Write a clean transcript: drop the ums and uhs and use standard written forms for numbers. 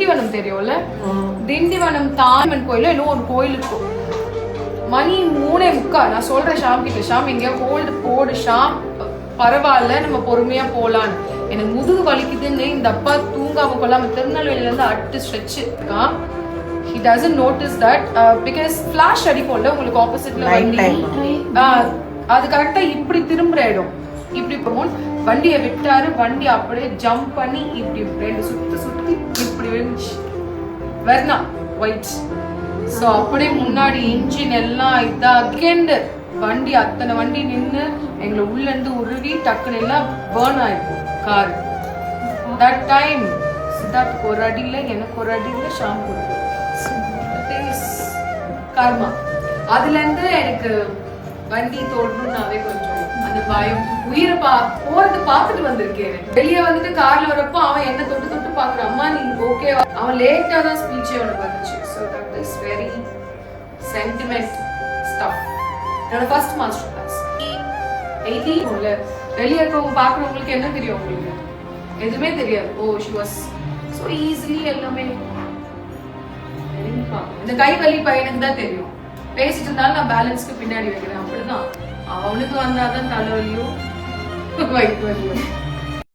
திண்டிவனம் தெரியும்ல, திண்டிவனம் தாமன் கோயில இன்னும் ஒரு கோயில் இருக்கும். மணி 3:45. நான் சொல்றேன் ஷாம் கிட்ட, ஷாம் எங்கேயா ஹோல்டு போடு ஷாம், பரவாயில்ல நம்ம பொறுமையா போலான்னு. எனக்கு முதுகு வலிக்குதுன்னு இந்த அப்பா தூங்காம கொள்ளாம திருநெல்வேலியில இருந்து அட்டு ஸ்ட்ரெச் இருக்கான். He doesn't notice that because flash அடிக்கும்ல உங்களுக்கு ஆப்போசிட்ல வண்டி, அது கரெக்டா இப்படி திரும்புற இடம். இப்படி போகும், வண்டியை விட்டாரு, வண்டி அப்படியே ஜம்ப் பண்ணி இப்படி 2 சுத்தி சுத்தி இப்படி விழுந்துச்சு. Verna white. சோ அப்படியே முன்னாடி இன்ஜின் எல்லாம் இதா செகண்ட் வண்டி, அத்தனை வண்டி நின்று எங்களை உள்ள இருந்து உருவி டக்குன்னு எல்லாம் பேர்ன் ஆயிருக்கும் கார். தட் டைம் சித்தார்த்துக்கு ஒரு அடியில, எனக்கு ஒரு அடியில, ஷாம்பு கர்மா. அதுல இருந்து எனக்கு வண்டி தோடணும்னாவே கொஞ்சம் அந்த பயம். உயிரை போறது பாத்துட்டு வந்திருக்கேன். வெளியே வந்துட்டு கார்ல வரப்போ அவன் என்ன தொட்டு தொட்டு பாக்குறான், அம்மா நீங்க ஓகே. அவன் லேட்டா தான் ஸ்பீச்சே அவனுக்கு வந்துச்சு. So that is very sentiment stuff. என்னோட ஃபர்ஸ்ட் மாஸ்டர் கிளாஸ் 18. வெளியே இருக்கவங்க பாக்குறவங்களுக்கு என்ன தெரியும், உங்களுக்கு எதுவுமே தெரியாது. ஓ ஷி வாஸ் ஸோ ஈஸிலி எல்லாமே. இந்த கை வலி பையனுக்கு தான் தெரியும். பேசிட்டு இருந்தாலும் நான் பேலன்ஸ்க்கு பின்னாடி வைக்கிறேன். அப்படிதான் அவனுக்கு வந்தாதான் தலைவலியும் வயிற்று வலியும்.